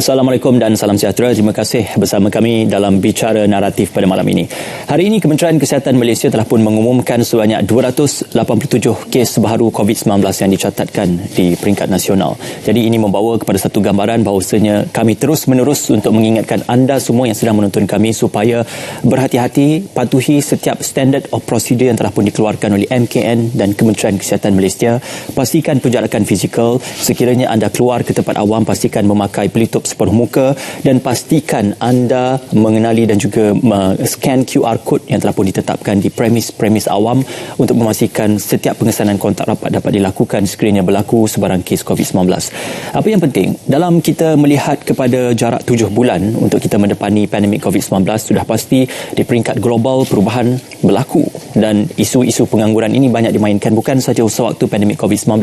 Assalamualaikum dan salam sejahtera. Terima kasih bersama kami dalam Bicara Naratif pada malam ini. Hari ini Kementerian Kesihatan Malaysia telah pun mengumumkan sebanyak 287 kes baru COVID-19 yang dicatatkan di peringkat nasional. Jadi ini membawa kepada satu gambaran bahawasanya kami terus-menerus untuk mengingatkan anda semua yang sedang menonton kami supaya berhati-hati, patuhi setiap standard of procedure yang telah pun dikeluarkan oleh MKN dan Kementerian Kesihatan Malaysia. Pastikan penjarakan fizikal. Sekiranya anda keluar ke tempat awam, pastikan memakai pelitup sepenuh muka dan pastikan anda mengenali dan juga scan QR code yang telah pun ditetapkan di premis-premis awam untuk memastikan setiap pengesanan kontak rapat dapat dilakukan sekiranya berlaku sebarang kes COVID-19. Apa yang penting, dalam kita melihat kepada jarak 7 bulan untuk kita mendepani pandemik COVID-19, sudah pasti di peringkat global perubahan berlaku dan isu-isu pengangguran ini banyak dimainkan bukan sahaja sewaktu pandemik COVID-19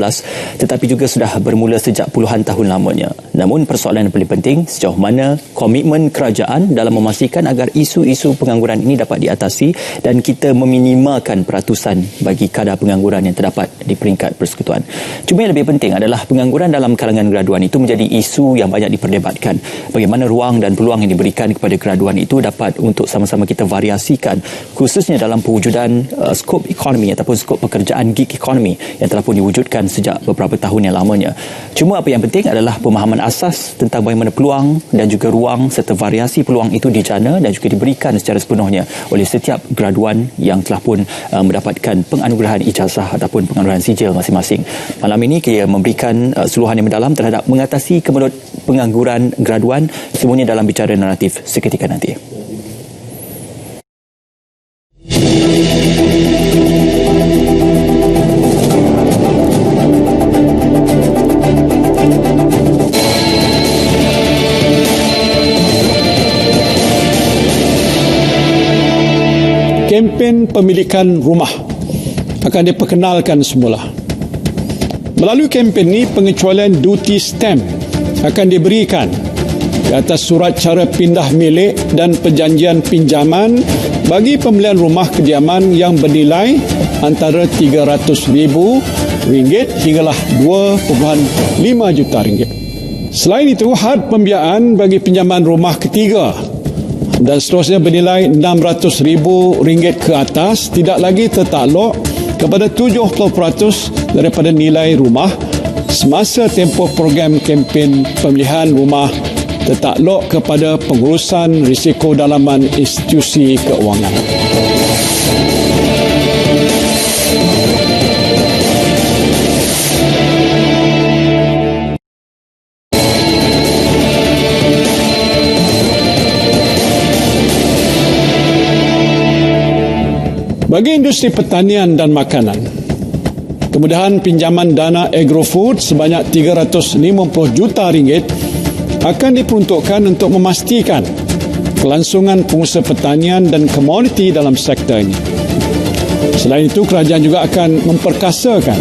tetapi juga sudah bermula sejak puluhan tahun lamanya. Namun persoalan yang paling penting, sejauh mana komitmen kerajaan dalam memastikan agar isu-isu pengangguran ini dapat diatasi dan kita meminimalkan peratusan bagi kadar pengangguran yang terdapat di peringkat persekutuan. Cuma yang lebih penting adalah pengangguran dalam kalangan graduan itu menjadi isu yang banyak diperdebatkan. Bagaimana ruang dan peluang yang diberikan kepada graduan itu dapat untuk sama-sama kita variasikan, khususnya dalam pewujudan skop ekonomi ataupun skop pekerjaan gig ekonomi yang telah pun diwujudkan sejak beberapa tahun yang lamanya. Cuma apa yang penting adalah pemahaman asas tentang bagaimana peluang dan juga ruang serta variasi peluang itu dijana dan juga diberikan secara sepenuhnya oleh setiap graduan yang telah pun mendapatkan penganugerahan ijazah ataupun penganugerahan sijil masing-masing. Malam ini kita memberikan suluhan yang mendalam terhadap mengatasi kemelut pengangguran graduan, semuanya dalam Bicara Naratif seketika nanti. Kempen pemilikan rumah akan diperkenalkan semula. Melalui kempen ini, pengecualian duty stamp akan diberikan di atas surat cara pindah milik dan perjanjian pinjaman bagi pembelian rumah kediaman yang bernilai antara RM300,000 hinggalah RM2.5 juta. Selain itu, had pembiayaan bagi pinjaman rumah ketiga dan seterusnya bernilai RM600,000 ke atas tidak lagi tertakluk kepada 70% daripada nilai rumah semasa tempoh program kempen pemilihan rumah tertakluk kepada pengurusan risiko dalaman institusi keuangan. Bagi industri pertanian dan makanan, kemudahan pinjaman dana agrofood sebanyak RM350 juta akan diperuntukkan untuk memastikan kelangsungan pengusaha pertanian dan komoditi dalam sektor ini. Selain itu, kerajaan juga akan memperkasakan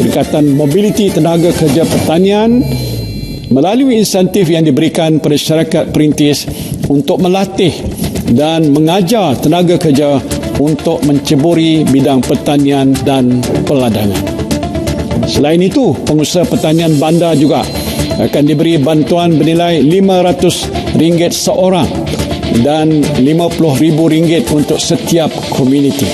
peningkatan mobiliti tenaga kerja pertanian melalui insentif yang diberikan pada syarikat perintis untuk melatih dan mengajar tenaga kerja untuk menceburi bidang pertanian dan peladangan. Selain itu, pengusaha pertanian bandar juga akan diberi bantuan bernilai RM500 seorang dan RM50,000 untuk setiap komuniti.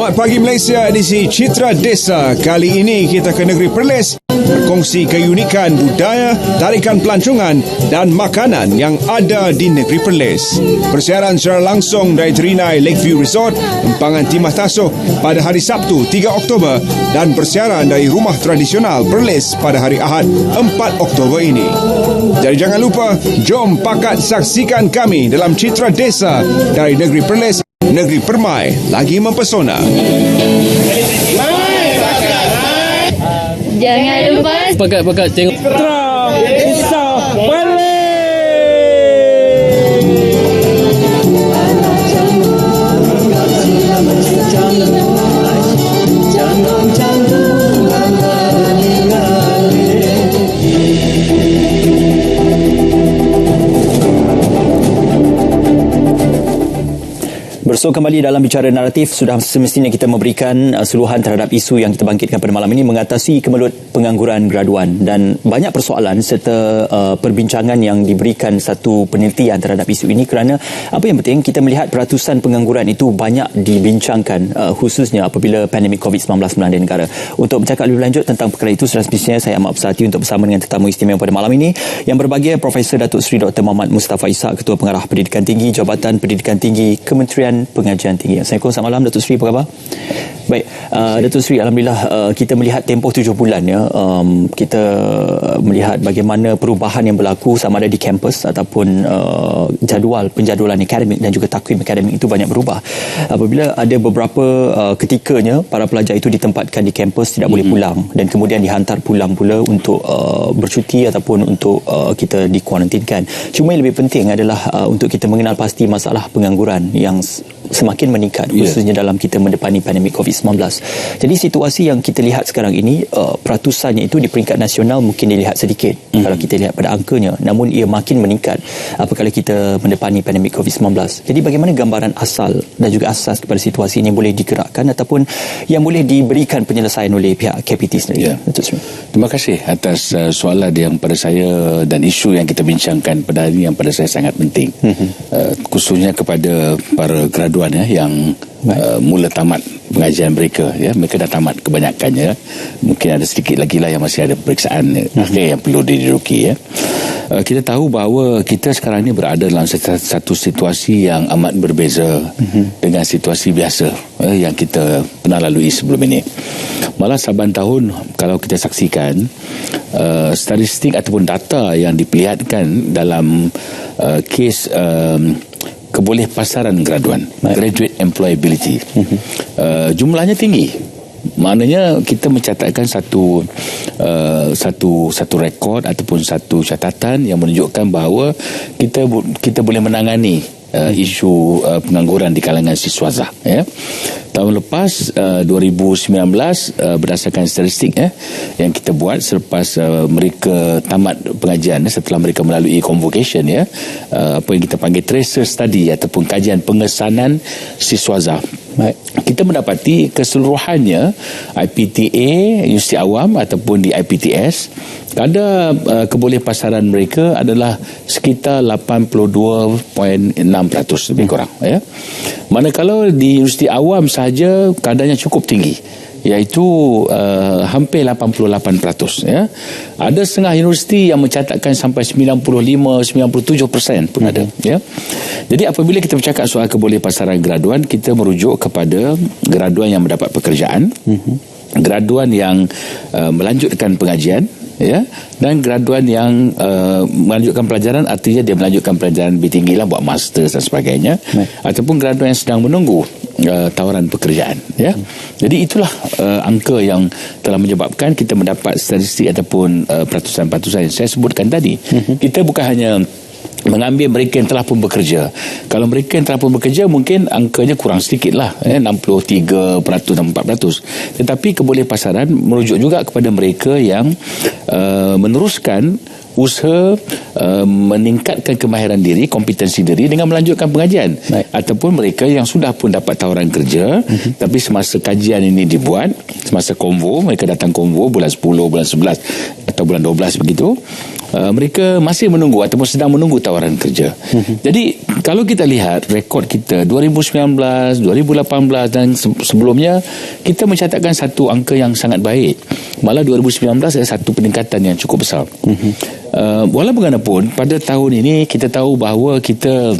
Selamat pagi Malaysia, edisi Citra Desa. Kali ini kita ke negeri Perlis berkongsi keunikan budaya, tarikan pelancongan dan makanan yang ada di negeri Perlis. Persiaran secara langsung dari Terinai Lakeview Resort, Empangan Timah Tasuh pada hari Sabtu 3 Oktober dan persiaran dari Rumah Tradisional Perlis pada hari Ahad 4 Oktober ini. Jadi jangan lupa, jom pakat saksikan kami dalam Citra Desa dari negeri Perlis, negeri permai lagi mempesona. Jangan lupa Pakat tengok Bersua kembali dalam bicara naratif, sudah semestinya kita memberikan seluruhan terhadap isu yang kita bangkitkan pada malam ini mengatasi kemelut pengangguran graduan, dan banyak persoalan serta perbincangan yang diberikan satu penelitian terhadap isu ini, kerana apa yang penting kita melihat peratusan pengangguran itu banyak dibincangkan khususnya apabila pandemik COVID-19 melanda negara. Untuk bercakap lebih lanjut tentang perkara itu, sudah semestinya saya amat bersahati untuk bersama dengan tetamu istimewa pada malam ini yang berbahagia Profesor Datuk Seri Dr. Muhammad Mustafa Ishak, Ketua Pengarah Pendidikan Tinggi Jabatan Pendidikan Tinggi Kementerian Pengajian Tinggi. Assalamualaikum, selamat malam Datuk Seri, apa khabar? Baik, Datuk Seri, alhamdulillah kita melihat tempoh 7 bulan ya, kita melihat bagaimana perubahan yang berlaku sama ada di kampus ataupun penjadualan akademik dan juga takwim akademik itu banyak berubah. Apabila ada beberapa ketikanya para pelajar itu ditempatkan di kampus tidak boleh pulang dan kemudian dihantar pulang pula untuk bercuti ataupun untuk kita dikuarantinkan. Cuma yang lebih penting adalah untuk kita mengenal pasti masalah pengangguran yang semakin meningkat khususnya dalam kita mendepani pandemik COVID-19. Jadi situasi yang kita lihat sekarang ini, peratusannya itu di peringkat nasional mungkin dilihat sedikit kalau kita lihat pada angkanya, namun ia makin meningkat apabila kita mendepani pandemik COVID-19. Jadi bagaimana gambaran asal dan juga asas kepada situasi ini boleh digerakkan ataupun yang boleh diberikan penyelesaian oleh pihak KPT sendiri? Terima kasih atas soalan yang pada saya dan isu yang kita bincangkan pada hari ini yang pada saya sangat penting. Khususnya kepada para graduan yang mula tamat pengajian mereka, mereka dah tamat kebanyakannya, mungkin ada sedikit lagi lah yang masih ada peperiksaan akhir yang perlu diduduki. Kita tahu bahawa kita sekarang ini berada dalam satu situasi yang amat berbeza dengan situasi biasa yang kita pernah lalui sebelum ini. Malah saban tahun kalau kita saksikan statistik ataupun data yang diperlihatkan dalam kes kebolehpasaran graduan, graduate employability, jumlahnya tinggi. Maknanya kita mencatatkan satu rekod ataupun satu catatan yang menunjukkan bahawa kita boleh menangani isu pengangguran di kalangan siswaza. Tahun lepas 2019 berdasarkan statistik yang kita buat selepas mereka tamat pengajian, setelah mereka melalui convocation, apa yang kita panggil tracer study ataupun kajian pengesanan siswaza, kita mendapati keseluruhannya IPTA, Universiti Awam ataupun di IPTS, kadar kebolehpasaran mereka adalah sekitar 82.6% lebih kurang. Manakala di Universiti Awam sahaja kadarnya cukup tinggi, iaitu hampir 88%. Ada setengah universiti yang mencatatkan sampai 95-97% pun ada. Jadi apabila kita bercakap soal kebolehpasaran graduan, kita merujuk kepada graduan yang mendapat pekerjaan, graduan yang melanjutkan pengajian, dan graduan yang melanjutkan pelajaran, artinya dia melanjutkan pelajaran lebih tinggi lah, buat master dan sebagainya, ataupun graduan yang sedang menunggu tawaran pekerjaan. Jadi itulah angka yang telah menyebabkan kita mendapat statistik ataupun peratusan-peratusan yang saya sebutkan tadi. Kita bukan hanya mengambil mereka yang telah pun bekerja. Kalau mereka yang telah pun bekerja, mungkin angkanya kurang sedikit lah, 63% dan 4%. Tetapi kebolehpasaran merujuk juga kepada mereka yang meneruskan usaha meningkatkan kemahiran diri, kompetensi diri dengan melanjutkan pengajian. Ataupun mereka yang sudah pun dapat tawaran kerja, tapi semasa kajian ini dibuat, semasa konvo, mereka datang konvo bulan 10, bulan 11 atau bulan 12 begitu, mereka masih menunggu ataupun sedang menunggu tawaran kerja. Jadi kalau kita lihat rekod kita 2019, 2018 dan sebelumnya, kita mencatatkan satu angka yang sangat baik. Malah 2019 ada satu peningkatan yang cukup besar. Walau bagaimanapun pada tahun ini kita tahu bahawa kita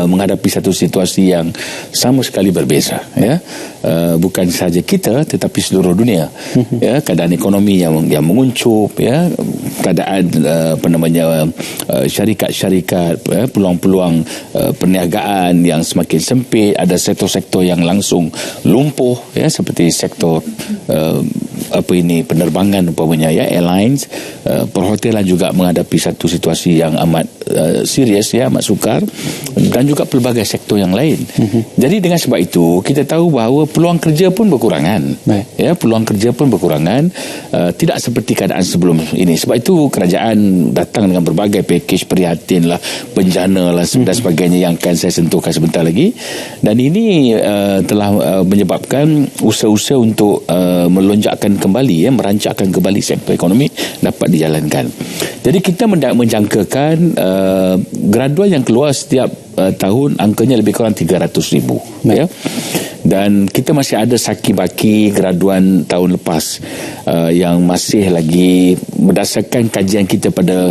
menghadapi satu situasi yang sama sekali berbeza, ya. Bukan sahaja kita tetapi seluruh dunia, ya, keadaan ekonomi yang menguncup, ya, keadaan syarikat-syarikat, peluang-peluang perniagaan yang semakin sempit, ada sektor-sektor yang langsung lumpuh, ya, seperti sektor penerbangan umpamanya, ya, airlines, perhotelan juga menghadapi satu situasi yang amat serius, ya, amat sukar, dan juga pelbagai sektor yang lain. Jadi dengan sebab itu kita tahu bahawa peluang kerja pun berkurangan. Ya, peluang kerja pun berkurangan, tidak seperti keadaan sebelum ini. Sebab itu kerajaan datang dengan berbagai pakej prihatin lah, bencana lah dan sebagainya yang akan saya sentuhkan sebentar lagi. Dan ini telah menyebabkan usaha-usaha untuk melonjakkan kembali, ya, merancangkan kembali sektor ekonomi dapat dijalankan. Jadi kita menjangkakan graduan yang keluar setiap tahun angkanya lebih kurang 300,000, ya. Dan kita masih ada saki-baki graduan tahun lepas yang masih lagi berdasarkan kajian kita pada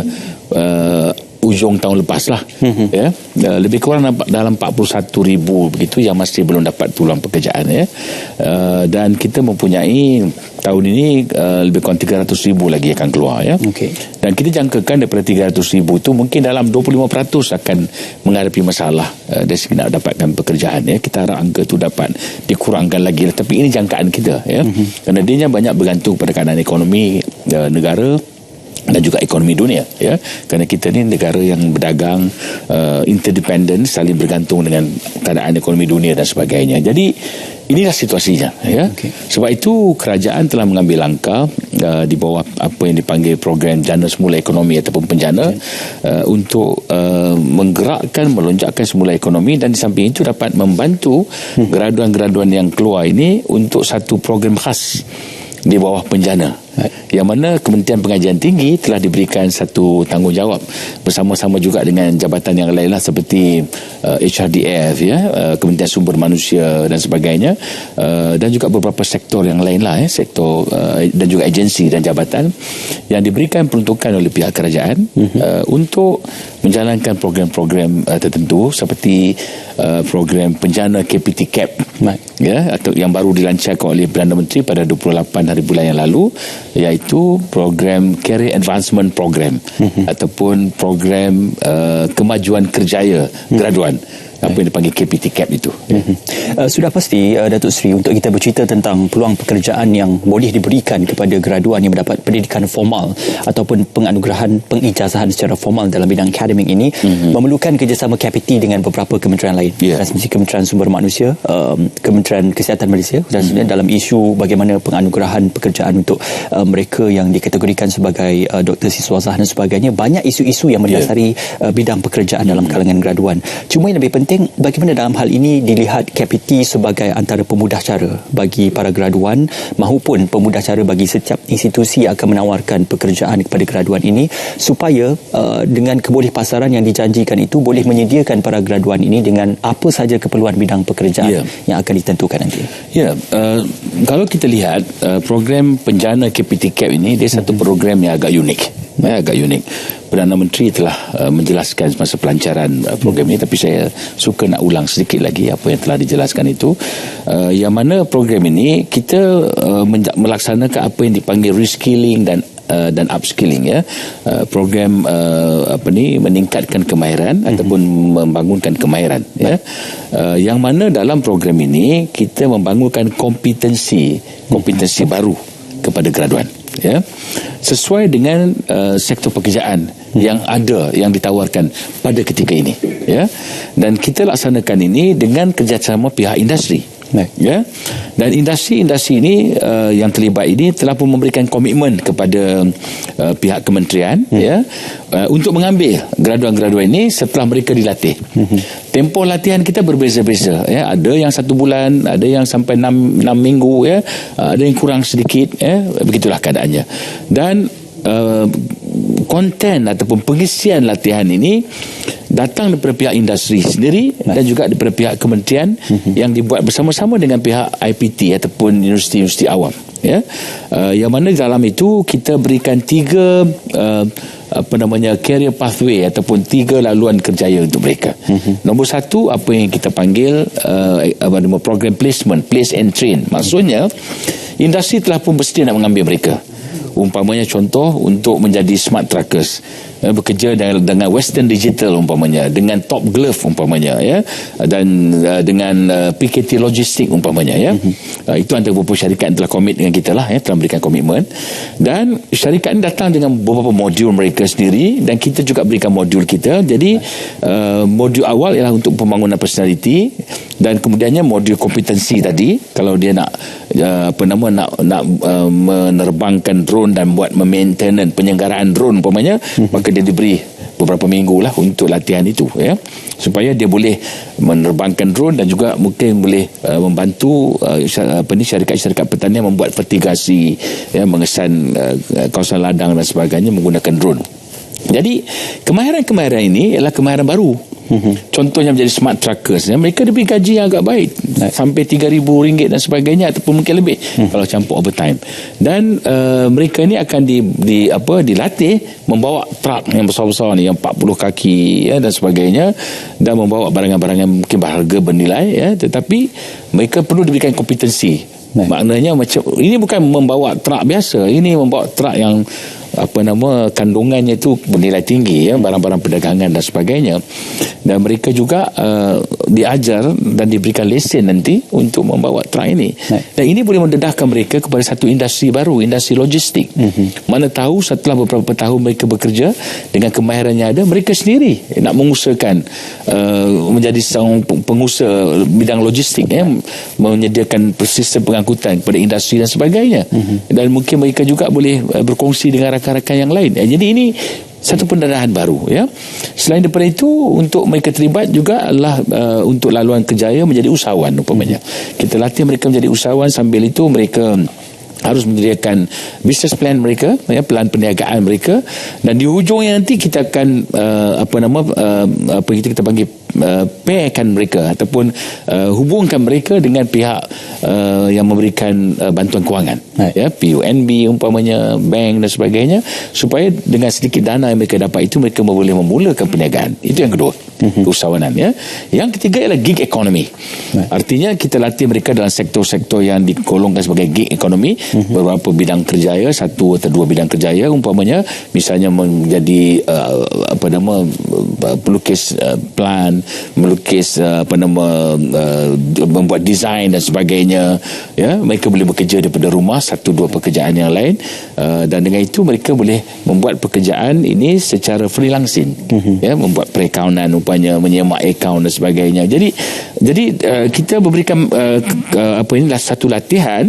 ujung tahun lepas lah, ya, lebih kurang dalam 41,000 begitu yang masih belum dapat peluang pekerjaan, ya. Dan kita mempunyai tahun ini lebih kurang 300,000 lagi akan keluar, ya. Dan kita jangkakan daripada 300,000 itu mungkin dalam 25% akan menghadapi masalah dari segi nak dapatkan pekerjaan, ya. Kita harap angka itu dapat dikurangkan lagi, tapi ini jangkaan kita, ya. Kerana dia banyak bergantung pada keadaan ekonomi negara dan juga ekonomi dunia, ya, kerana kita ni negara yang berdagang interdependent, saling bergantung dengan keadaan ekonomi dunia dan sebagainya. Jadi inilah situasinya, ya. Sebab itu kerajaan telah mengambil langkah di bawah apa yang dipanggil program jana semula ekonomi ataupun penjana, untuk menggerakkan, melonjakkan semula ekonomi, dan di samping itu dapat membantu graduan-graduan yang keluar ini untuk satu program khas di bawah penjana, yang mana Kementerian Pengajian Tinggi telah diberikan satu tanggungjawab bersama-sama juga dengan jabatan yang lainlah seperti HRDF, ya, Kementerian Sumber Manusia dan sebagainya, dan juga beberapa sektor yang lainlah, ya, sektor dan juga agensi dan jabatan yang diberikan peruntukan oleh pihak kerajaan untuk menjalankan program-program tertentu seperti program penjana KPT CAP, ya, atau yang baru dilancarkan oleh Perdana Menteri pada 28 hari bulan yang lalu, iaitu program Career Advancement Program ataupun program kemajuan kerjaya graduan, apa yang dipanggil KPT CAP itu. Sudah pasti Datuk Seri, untuk kita bercerita tentang peluang pekerjaan yang boleh diberikan kepada graduan yang mendapat pendidikan formal ataupun penganugerahan pengijazahan secara formal dalam bidang akademik ini, memerlukan kerjasama KPT dengan beberapa kementerian lain, seperti Kementerian Sumber Manusia, Kementerian Kesihatan Malaysia, khususnya dalam isu bagaimana penganugerahan pekerjaan untuk mereka yang dikategorikan sebagai doktor siswazah dan sebagainya. Banyak isu-isu yang mendasari bidang pekerjaan dalam kalangan graduan. Cuma yang lebih penting, bagaimana dalam hal ini dilihat KPT sebagai antara pemudah cara bagi para graduan maupun pemudah cara bagi setiap institusi yang akan menawarkan pekerjaan kepada graduan ini, supaya dengan kebolehpasaran yang dijanjikan itu boleh menyediakan para graduan ini dengan apa sahaja keperluan bidang pekerjaan yang akan ditentukan nanti. Kalau kita lihat program penjana KPT CAP ini, dia satu program yang agak unik, Perdana Menteri telah menjelaskan semasa pelancaran program ini, tapi saya suka nak ulang sedikit lagi apa yang telah dijelaskan itu, yang mana program ini kita melaksanakan apa yang dipanggil reskilling dan upskilling, ya. Program meningkatkan kemahiran ataupun membangunkan kemahiran, ya. Yang mana dalam program ini kita membangunkan kompetensi baru kepada graduan, ya, sesuai dengan sektor pekerjaan yang ada, yang ditawarkan pada ketika ini, ya. Dan kita laksanakan ini dengan kerjasama pihak industri, ya. Dan industri ini yang terlibat ini telah pun memberikan komitmen kepada pihak kementerian, ya, untuk mengambil graduan-graduan ini setelah mereka dilatih. Tempoh latihan kita berbeza-beza, ya. Ada yang 1 bulan, ada yang sampai 6 minggu, ya. Ada yang kurang sedikit, ya. Begitulah keadaannya. Dan konten ataupun pengisian latihan ini datang daripada pihak industri sendiri dan juga daripada pihak kementerian yang dibuat bersama-sama dengan pihak IPT ataupun universiti-universiti awam, ya. Yang mana dalam itu kita berikan 3 career pathway ataupun 3 laluan kerjaya untuk mereka. Nombor 1, apa yang kita panggil program placement, place and train. Maksudnya industri telah pun bersedia nak mengambil mereka. Umpamanya contoh untuk menjadi smart truckers, bekerja dengan Western Digital umpamanya, dengan Top Glove umpamanya, ya, dan dengan PKT Logistik umpamanya, ya. Itu antara beberapa syarikat yang telah komit dengan kita lah, ya, telah memberikan komitmen, dan syarikat ini datang dengan beberapa modul mereka sendiri dan kita juga berikan modul kita. Jadi modul awal ialah untuk pembangunan personality dan kemudiannya modul kompetensi tadi, kalau dia nak menerbangkan drone dan buat maintenance penyelenggaraan drone umpamanya, maka dia diberi beberapa minggu lah untuk latihan itu, ya, supaya dia boleh menerbangkan drone dan juga mungkin boleh membantu syarikat-syarikat pertanian membuat fertigasi, ya, mengesan kawasan ladang dan sebagainya menggunakan drone. Jadi kemahiran-kemahiran ini ialah kemahiran baru. Contohnya menjadi smart truckers, ya, mereka diberi gaji yang agak baik, sampai RM3,000 dan sebagainya ataupun mungkin lebih kalau campur overtime. Dan mereka ini akan dilatih membawa truk yang besar-besar ni, yang 40 kaki, ya, dan sebagainya, dan membawa barang-barang yang mungkin berharga bernilai, ya, tetapi mereka perlu diberikan kompetensi. Maknanya macam ini bukan membawa truk biasa, ini membawa truk yang kandungannya itu bernilai tinggi, ya, barang-barang perdagangan dan sebagainya. Dan mereka juga diajar dan diberikan lesen nanti untuk membawa truk ini. Dan ini boleh mendedahkan mereka kepada satu industri baru, industri logistik. Mana tahu setelah beberapa tahun mereka bekerja dengan kemahiran yang ada, mereka sendiri nak mengusahakan menjadi seorang pengusaha bidang logistik, ya, menyediakan sistem pengangkutan kepada industri dan sebagainya. Dan mungkin mereka juga boleh berkongsi dengan rakan-rakan yang lain. Jadi ini satu pendedahan baru, ya. Selain daripada itu, untuk mereka terlibat juga adalah untuk laluan kerjaya menjadi usahawan umpamanya. Kita latih mereka menjadi usahawan, sambil itu mereka harus menyediakan business plan mereka, ya, plan perniagaan mereka, dan di hujungnya nanti kita akan kita panggil pairkan mereka ataupun hubungkan mereka dengan pihak yang memberikan bantuan kewangan, ya, PUNB umpamanya, bank dan sebagainya, supaya dengan sedikit dana yang mereka dapat itu mereka boleh memulakan perniagaan. Itu yang kedua, keusahawanan, ya. Yang ketiga ialah gig economy. Artinya kita latih mereka dalam sektor-sektor yang digolongkan sebagai gig economy, beberapa bidang kerjaya, 1 atau 2 bidang kerjaya umpamanya, misalnya menjadi pelukis plan, melukis membuat desain dan sebagainya, ya. Mereka boleh bekerja daripada rumah, 1-2 pekerjaan yang lain, dan dengan itu mereka boleh membuat pekerjaan ini secara freelancing, ya, membuat perakaunan umpamanya, menyemak akaun dan sebagainya. Jadi kita memberikan inilah satu latihan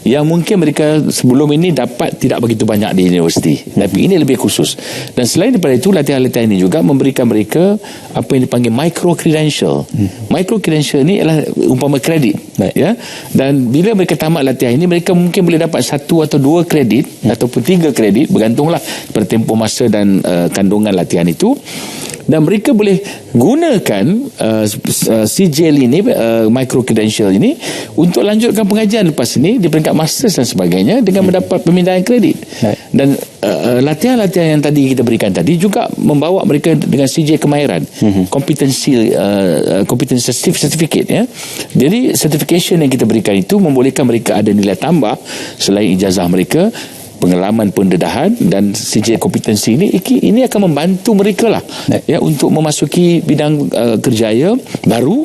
yang mungkin mereka sebelum ini dapat tidak begitu banyak di universiti, tapi ini lebih khusus. Dan selain daripada itu, latihan-latihan ini juga memberikan mereka apa yang dipanggil micro credential. Micro credential ini adalah umpama kredit, ya. Dan bila mereka tamat latihan ini, mereka mungkin boleh dapat 1 atau 2 kredit ataupun 3 kredit, bergantunglah pada tempoh masa dan kandungan latihan itu. Dan mereka boleh gunakan CJL ini, micro credential ini, untuk lanjutkan pengajian lepas ini di peringkat masters dan sebagainya dengan mendapat pemindahan kredit. Dan latihan-latihan yang tadi kita berikan tadi juga membawa mereka dengan CJ kemahiran, kompetensi certificate, ya. Jadi certification yang kita berikan itu membolehkan mereka ada nilai tambah selain ijazah mereka, pengalaman pendedahan dan CJ kompetensi ini akan membantu mereka lah, ya, untuk memasuki bidang kerjaya baru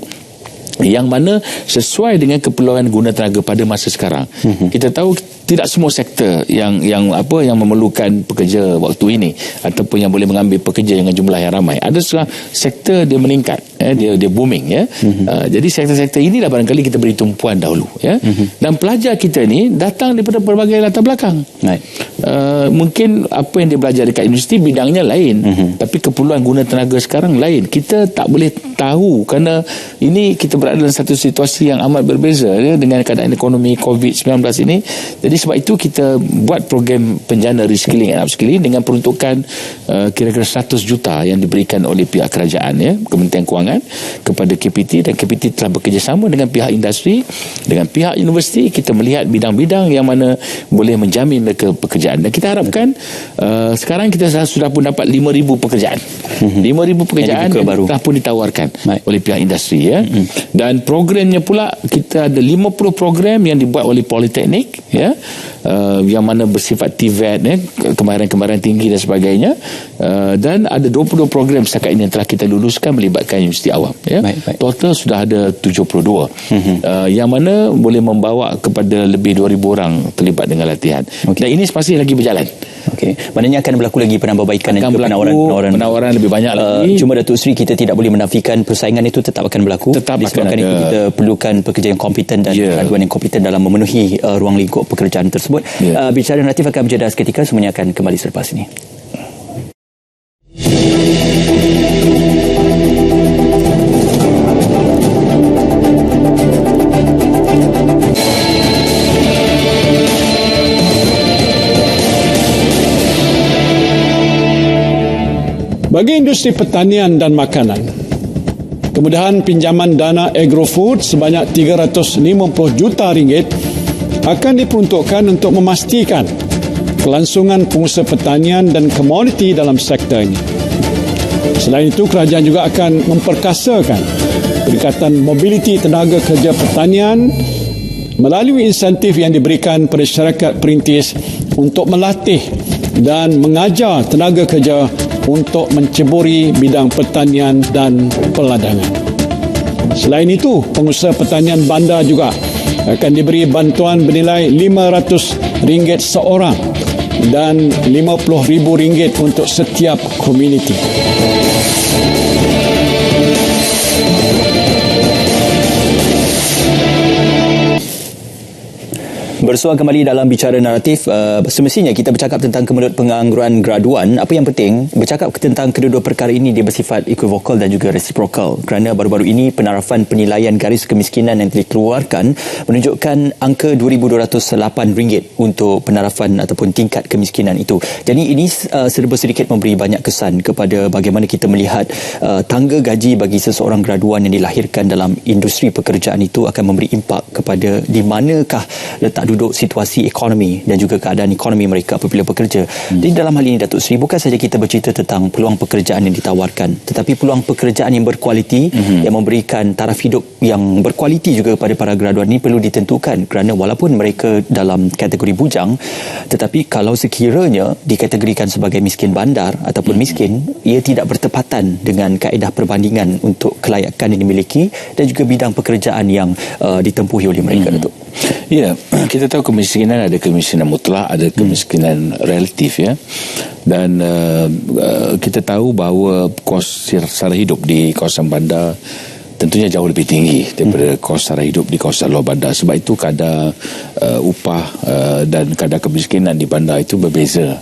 yang mana sesuai dengan keperluan guna tenaga pada masa sekarang. Kita tahu tidak semua sektor yang memerlukan pekerja waktu ini ataupun yang boleh mengambil pekerja dengan jumlah yang ramai. Ada sektor dia meningkat, dia booming ya. Jadi sektor-sektor inilah barangkali kita beri tumpuan dahulu ya. Dan pelajar kita ni datang daripada berbagai latar belakang. Mungkin apa yang dia belajar dekat universiti bidangnya lain, tapi keperluan guna tenaga sekarang lain. Kita tak boleh tahu kerana ini kita berada dalam satu situasi yang amat berbeza ya, dengan keadaan ekonomi COVID-19 ini. Jadi sebab itu kita buat program penjana reskilling and upskilling dengan peruntukan kira-kira 100 juta yang diberikan oleh pihak kerajaan ya, Kementerian Kewangan kepada KPT, dan KPT telah bekerjasama dengan pihak industri, dengan pihak universiti. Kita melihat bidang-bidang yang mana boleh menjamin mereka pekerjaan, dan kita harapkan sekarang kita sudah pun dapat 5,000 pekerjaan. 5,000 pekerjaan yang telah pun ditawarkan oleh pihak industri ya. Dan programnya pula kita ada 50 program yang dibuat oleh Politeknik ya, yang mana bersifat TVET ya, kemahiran-kemahiran tinggi dan sebagainya, dan ada 22 program setakat ini yang telah kita luluskan melibatkan universiti awam ya. Total sudah ada 72 yang mana boleh membawa kepada lebih 2,000 orang terlibat dengan latihan. Dan ini masih lagi berjalan. Maknanya akan berlaku lagi penambahbaikan dan juga penawaran lebih banyak lagi. Cuma Datuk Seri, kita tidak boleh menafikan persaingan itu tetap akan berlaku. Disebabkan itu kita perlukan pekerja yang kompeten dan graduan yang kompeten dalam memenuhi ruang lingkup pekerjaan tersebut. Bicara naratif akan berjeda seketika, semuanya akan kembali selepas ini. Bagi industri pertanian dan makanan, kemudahan pinjaman dana agrofood sebanyak 350 juta ringgit akan diperuntukkan untuk memastikan kelangsungan pengusaha pertanian dan komoditi dalam sektor ini. Selain itu, kerajaan juga akan memperkasakan peningkatan mobiliti tenaga kerja pertanian melalui insentif yang diberikan pada syarikat perintis untuk melatih dan mengajar tenaga kerja untuk menceburi bidang pertanian dan peladangan. Selain itu, pengusaha pertanian bandar juga akan diberi bantuan bernilai RM500 seorang dan RM50,000 untuk setiap komuniti. Bersuang kembali dalam bicara naratif, semestinya kita bercakap tentang kemelut pengangguran graduan. Apa yang penting, bercakap tentang kedua-dua perkara ini dia bersifat equivokal dan juga reciprocal, kerana baru-baru ini penarafan penilaian garis kemiskinan yang dikeluarkan menunjukkan angka RM2,208 untuk penarafan ataupun tingkat kemiskinan itu. Jadi ini serba sedikit memberi banyak kesan kepada bagaimana kita melihat tangga gaji bagi seseorang graduan yang dilahirkan dalam industri pekerjaan itu akan memberi impak kepada di manakah letak duduk situasi ekonomi dan juga keadaan ekonomi mereka apabila bekerja. Jadi dalam hal ini Datuk Seri, bukan saja kita bercerita tentang peluang pekerjaan yang ditawarkan, tetapi peluang pekerjaan yang berkualiti yang memberikan taraf hidup yang berkualiti juga kepada para graduan ini perlu ditentukan, kerana walaupun mereka dalam kategori bujang, tetapi kalau sekiranya dikategorikan sebagai miskin bandar ataupun miskin, ia tidak bertepatan dengan kaedah perbandingan untuk kelayakan yang dimiliki dan juga bidang pekerjaan yang ditempuhi oleh mereka. Datuk. Ya, kita tahu kemiskinan ada kemiskinan mutlak, ada kemiskinan relatif ya. Dan kita tahu bahawa kos sara hidup di kawasan bandar tentunya jauh lebih tinggi daripada kos sara hidup di kawasan luar bandar. Sebab itu kadar upah dan kadar kemiskinan di bandar itu berbeza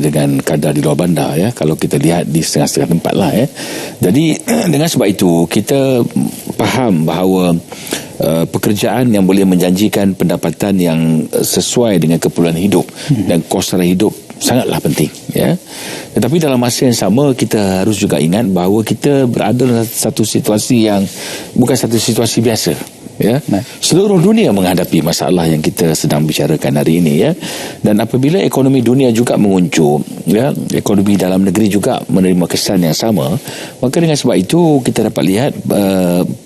dengan kadar di luar bandar ya. Kalau kita lihat di setengah-setengah tempat lah ya. Jadi dengan sebab itu kita faham bahawa pekerjaan yang boleh menjanjikan pendapatan yang sesuai dengan keperluan hidup dan kos sara hidup sangatlah penting ya. Tetapi dalam masa yang sama kita harus juga ingat bahawa kita berada dalam satu situasi yang bukan satu situasi biasa ya. Seluruh dunia menghadapi masalah yang kita sedang bicarakan hari ini ya. Dan apabila ekonomi dunia juga menguncup ya, ekonomi dalam negeri juga menerima kesan yang sama, maka dengan sebab itu kita dapat lihat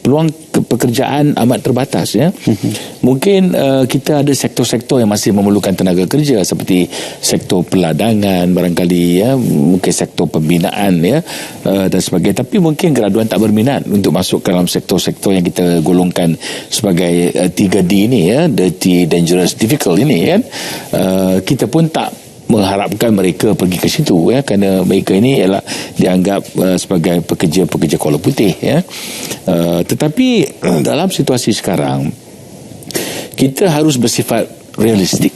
peluang pekerjaan amat terbatas ya. Mungkin kita ada sektor-sektor yang masih memerlukan tenaga kerja seperti sektor peladangan barangkali ya, mungkin sektor pembinaan ya dan sebagainya. Tapi mungkin graduan tak berminat untuk masuk ke dalam sektor-sektor yang kita golongkan sebagai 3D ini ya, dirty, dangerous, difficult ini kan. Kita pun tak mengharapkan mereka pergi ke situ, ya, kerana mereka ini ialah dianggap sebagai pekerja-pekerja kola putih, ya. Tetapi dalam situasi sekarang kita harus bersifat realistik,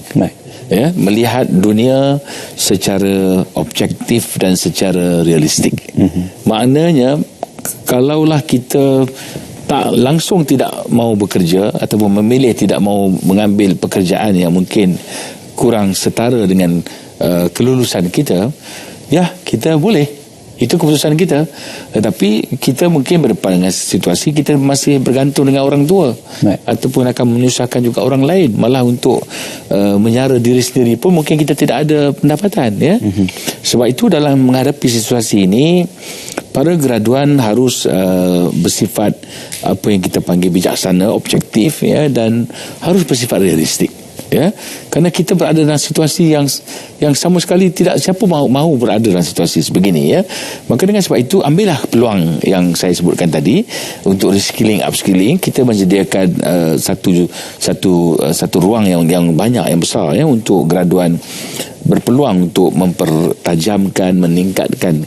ya, melihat dunia secara objektif dan secara realistik. Maknanya kalaulah kita tak langsung tidak mau bekerja ataupun memilih tidak mau mengambil pekerjaan yang mungkin kurang setara dengan kelulusan kita, ya, kita boleh, itu keputusan kita. Tetapi kita mungkin berdepan dengan situasi kita masih bergantung dengan orang tua, ataupun akan menyusahkan juga orang lain, malah untuk menyara diri sendiri pun mungkin kita tidak ada pendapatan, ya. Sebab itu dalam menghadapi situasi ini, para graduan harus bersifat apa yang kita panggil bijaksana, objektif, ya, dan harus bersifat realistik, ya, kerana kita berada dalam situasi yang sama sekali tidak siapa mahu berada dalam situasi sebegini, ya. Maka dengan sebab itu ambillah peluang yang saya sebutkan tadi untuk reskilling, upskilling. Kita menyediakan satu ruang yang banyak, yang besar, ya, untuk graduan berpeluang untuk mempertajamkan, meningkatkan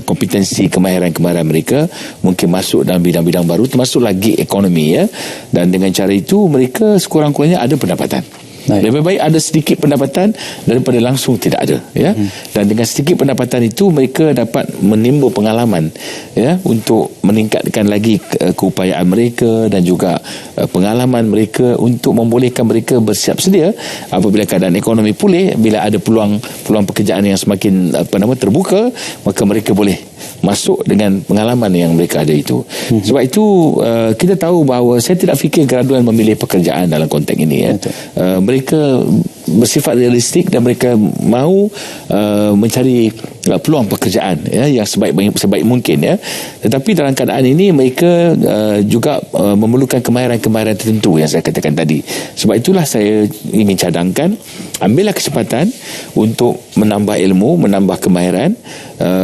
kompetensi, kemahiran-kemahiran mereka, mungkin masuk dalam bidang-bidang baru, termasuk lagi ekonomi, ya. Dan dengan cara itu mereka sekurang-kurangnya ada pendapatan. Lebih baik ada sedikit pendapatan daripada langsung tidak ada, ya. Dan dengan sedikit pendapatan itu mereka dapat menimba pengalaman, ya, untuk meningkatkan lagi keupayaan mereka dan juga pengalaman mereka untuk membolehkan mereka bersiap sedia apabila keadaan ekonomi pulih, bila ada peluang pekerjaan yang semakin terbuka, maka mereka boleh masuk dengan pengalaman yang mereka ada itu. Sebab itu kita tahu bahawa saya tidak fikir graduan memilih pekerjaan dalam konteks ini, ya. Mereka bersifat realistik dan mereka mahu mencari peluang pekerjaan, ya, yang sebaik mungkin, ya. Tetapi dalam keadaan ini mereka juga memerlukan kemahiran-kemahiran tertentu yang saya katakan tadi. Sebab itulah saya ingin cadangkan, ambillah kesempatan untuk menambah ilmu, menambah kemahiran.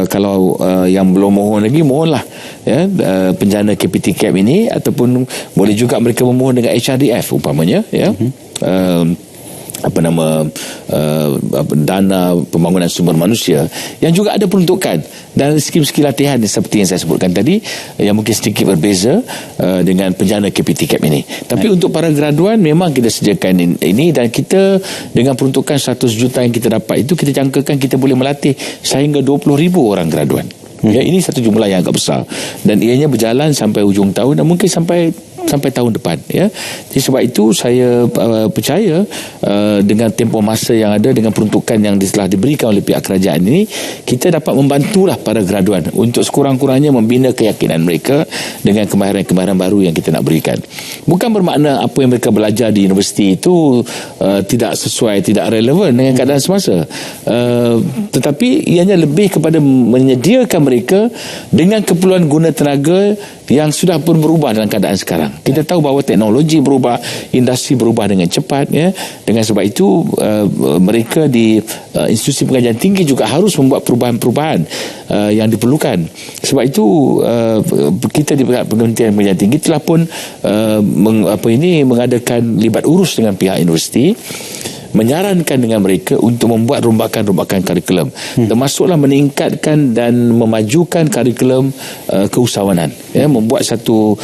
Kalau yang belum mohon lagi, mohonlah, ya, penjana KPT-CAP ini, ataupun boleh juga mereka memohon dengan HRDF umpamanya, ya. Dana pembangunan sumber manusia yang juga ada peruntukan dan skim-skim latihan seperti yang saya sebutkan tadi, yang mungkin sedikit berbeza dengan penjana KPT-CAP ini. Tapi untuk para graduan memang kita sediakan ini, dan kita dengan peruntukan 100 juta yang kita dapat itu, kita jangkakan kita boleh melatih sehingga 20,000 orang graduan. Ya, ini satu jumlah yang agak besar dan ianya berjalan sampai hujung tahun dan mungkin sampai tahun depan, ya. Jadi sebab itu saya percaya dengan tempoh masa yang ada, dengan peruntukan yang telah diberikan oleh pihak kerajaan ini, kita dapat membantulah para graduan untuk sekurang-kurangnya membina keyakinan mereka dengan kemahiran-kemahiran baru yang kita nak berikan. Bukan bermakna apa yang mereka belajar di universiti itu tidak sesuai, tidak relevan dengan keadaan semasa, tetapi ianya lebih kepada menyediakan mereka dengan keperluan guna tenaga yang sudah pun berubah dalam keadaan sekarang. Kita tahu bahawa teknologi berubah, industri berubah dengan cepat, ya. Dengan sebab itu mereka di institusi pengajian tinggi juga harus membuat perubahan-perubahan yang diperlukan. Sebab itu kita di Kementerian Pengajian Tinggi telah pun mengadakan libat urus dengan pihak universiti, menyarankan dengan mereka untuk membuat rombakan-rombakan kurikulum, termasuklah meningkatkan dan memajukan kurikulum keusahawanan, ya, membuat satu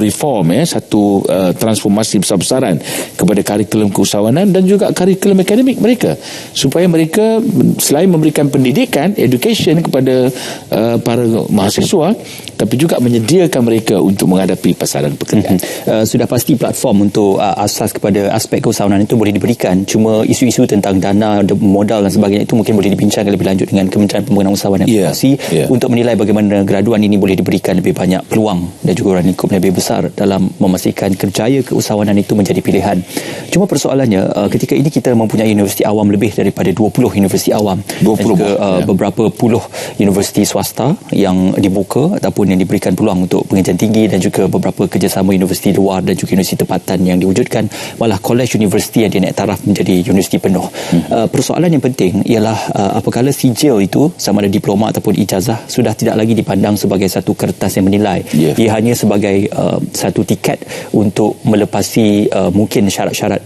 reform, ya, satu transformasi besar-besaran kepada kurikulum keusahawanan dan juga kurikulum akademik mereka, supaya mereka selain memberikan pendidikan, education kepada para mahasiswa, tapi juga menyediakan mereka untuk menghadapi pasaran pekerjaan. Sudah pasti platform untuk asas kepada aspek keusahawanan itu boleh diberikan. Cuma isu-isu tentang dana, modal dan sebagainya itu mungkin boleh dibincangkan lebih lanjut dengan Kementerian Pembangunan Usahawan dan Koperasi untuk menilai bagaimana graduan ini boleh diberikan lebih banyak peluang dan juga orang lingkup lebih besar dalam memastikan kerjaya keusahawanan itu menjadi pilihan. Cuma persoalannya, ketika ini kita mempunyai universiti awam lebih daripada 20 universiti awam, 20 dan juga beberapa puluh universiti swasta yang dibuka ataupun yang diberikan peluang untuk pengajian tinggi, dan juga beberapa kerjasama universiti luar dan juga universiti tempatan yang diwujudkan, malah college universiti yang dinaiktarafkan taraf menjadi universiti penuh. Persoalan yang penting ialah apabila sijil itu sama ada diploma ataupun ijazah sudah tidak lagi dipandang sebagai satu kertas yang menilai. Ia hanya sebagai satu tiket untuk melepasi mungkin syarat-syarat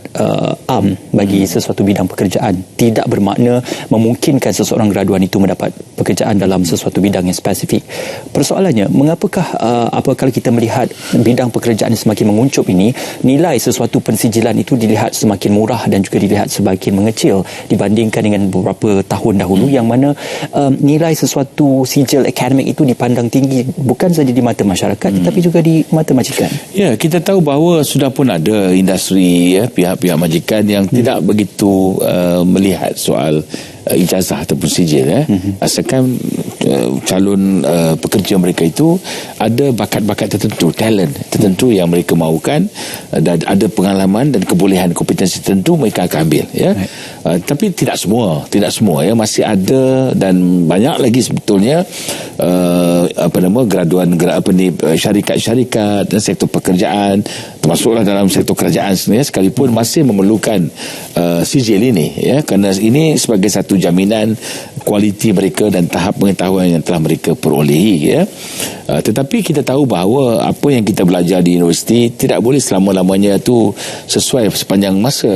am bagi sesuatu bidang pekerjaan. Tidak bermakna memungkinkan seseorang graduan itu mendapat pekerjaan dalam sesuatu bidang yang spesifik. Persoalannya, mengapakah apabila kita melihat bidang pekerjaan yang semakin menguncup ini, nilai sesuatu pensijilan itu dilihat semakin murah dan juga dilihat semakin mengecil dibandingkan dengan beberapa tahun dahulu yang mana nilai sesuatu sijil akademik itu dipandang tinggi bukan saja di mata masyarakat tetapi juga di mata majikan. Ya, kita tahu bahawa sudah pun ada industri, pihak-pihak majikan yang tidak begitu melihat soal ijazah ataupun sijil, asalkan calon pekerja mereka itu ada bakat-bakat tertentu, talent tertentu yang mereka mahukan, dan ada pengalaman dan kebolehan, kompetensi tertentu, mereka akan ambil, tapi tidak semua ya, masih ada dan banyak lagi sebetulnya graduan syarikat-syarikat dan sektor pekerjaan, termasuklah dalam sektor kerajaan sebenarnya sekalipun masih memerlukan sijil ini, kerana ini sebagai satu jaminan kualiti mereka dan tahap pengetahuan yang telah mereka perolehi, tetapi kita tahu bahawa apa yang kita belajar di universiti tidak boleh selama-lamanya itu sesuai sepanjang masa,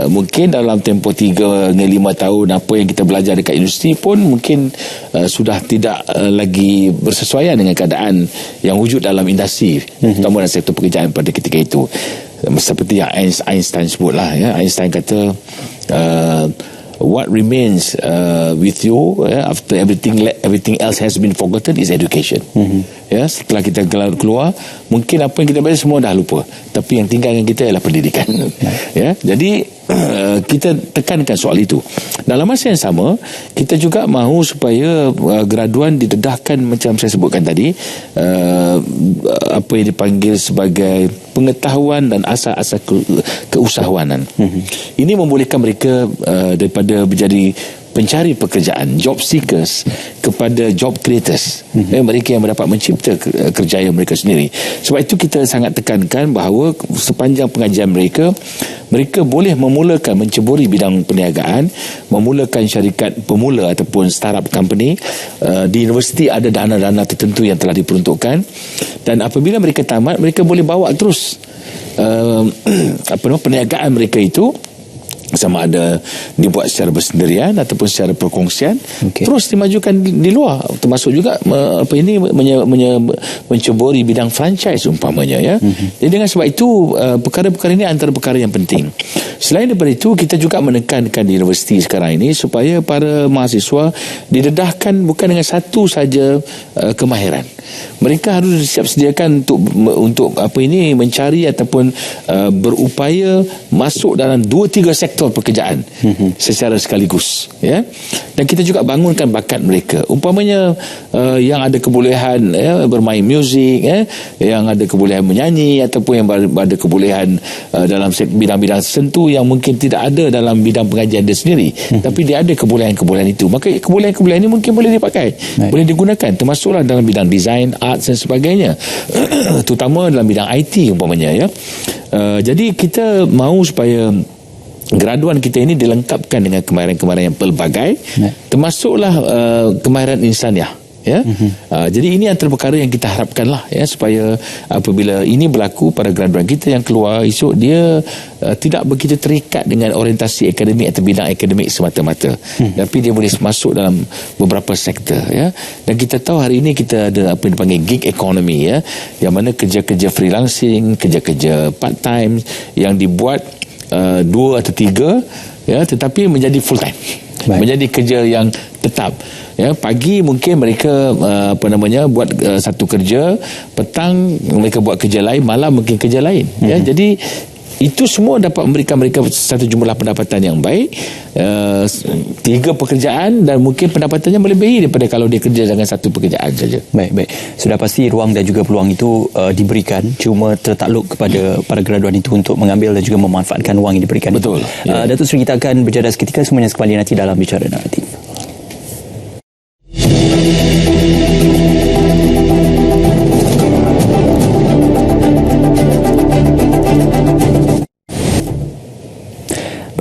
mungkin dalam tempoh 3 hingga 5 tahun apa yang kita belajar dekat universiti pun mungkin sudah tidak lagi bersesuaian dengan keadaan yang wujud dalam industri, terutama dalam sektor pekerjaan pada ketika itu. Seperti yang Einstein sebutlah, Einstein kata what remains with you after everything else has been forgotten is education. Setelah kita keluar, mungkin apa yang kita belajar semua dah lupa, tapi yang tinggal dengan kita ialah pendidikan. Jadi kita tekankan soal itu. Dalam masa yang sama, kita juga mahu supaya graduan didedahkan macam saya sebutkan tadi, apa yang dipanggil sebagai pengetahuan dan asas-asas keusahawanan. Ini membolehkan mereka daripada menjadi pencari pekerjaan, job seekers, kepada job creators, mereka yang mendapat mencipta kerjaya mereka sendiri. Sebab itu kita sangat tekankan bahawa sepanjang pengajian mereka boleh memulakan, menceburi bidang perniagaan, memulakan syarikat pemula ataupun startup company. Di universiti ada dana-dana tertentu yang telah diperuntukkan, dan apabila mereka tamat, mereka boleh bawa terus perniagaan mereka itu, sama ada dibuat secara bersendirian ataupun secara perkongsian, terus dimajukan di luar, termasuk juga menceburi bidang franchise umpamanya, Jadi dengan sebab itu perkara-perkara ini antara perkara yang penting. Selain daripada itu, kita juga menekankan di universiti sekarang ini supaya para mahasiswa didedahkan bukan dengan satu saja kemahiran. Mereka harus siap sediakan untuk mencari ataupun berupaya masuk dalam 2-3 sektor pekerjaan secara sekaligus, dan kita juga bangunkan bakat mereka. Umpamanya yang ada kebolehan bermain muzik, yang ada kebolehan menyanyi, ataupun yang ada kebolehan dalam bidang-bidang tertentu yang mungkin tidak ada dalam bidang pengajian dia sendiri, tapi dia ada kebolehan-kebolehan itu, maka kebolehan-kebolehan ini mungkin boleh dipakai, boleh digunakan, termasuklah dalam bidang design, arts dan sebagainya, terutama dalam bidang IT umpamanya, jadi kita mahu supaya graduan kita ini dilengkapkan dengan kemahiran-kemahiran yang pelbagai, termasuklah kemahiran insaniah. Jadi ini antara perkara yang kita harapkanlah, supaya apabila ini berlaku pada graduan kita yang keluar esok, dia tidak begitu terikat dengan orientasi akademik atau bidang akademik semata-mata, tapi dia boleh masuk dalam beberapa sektor, dan kita tahu hari ini kita ada apa yang dipanggil gig economy, yang mana kerja-kerja freelancing, kerja-kerja part time yang dibuat 2 atau 3, tetapi menjadi full time, menjadi kerja yang tetap. Pagi mungkin mereka buat satu kerja, petang mereka buat kerja lain, malam mungkin kerja lain. Jadi itu semua dapat memberikan mereka satu jumlah pendapatan yang baik, 3 pekerjaan, dan mungkin pendapatannya melebihi daripada kalau dia kerja dengan satu pekerjaan saja. Baik. Sudah pasti ruang dan juga peluang itu diberikan, cuma tertakluk kepada para graduan itu untuk mengambil dan juga memanfaatkan ruang yang diberikan. Betul. Datuk Seri, kita akan berjalan seketika, semuanya kembali nanti dalam Bicara Naratif.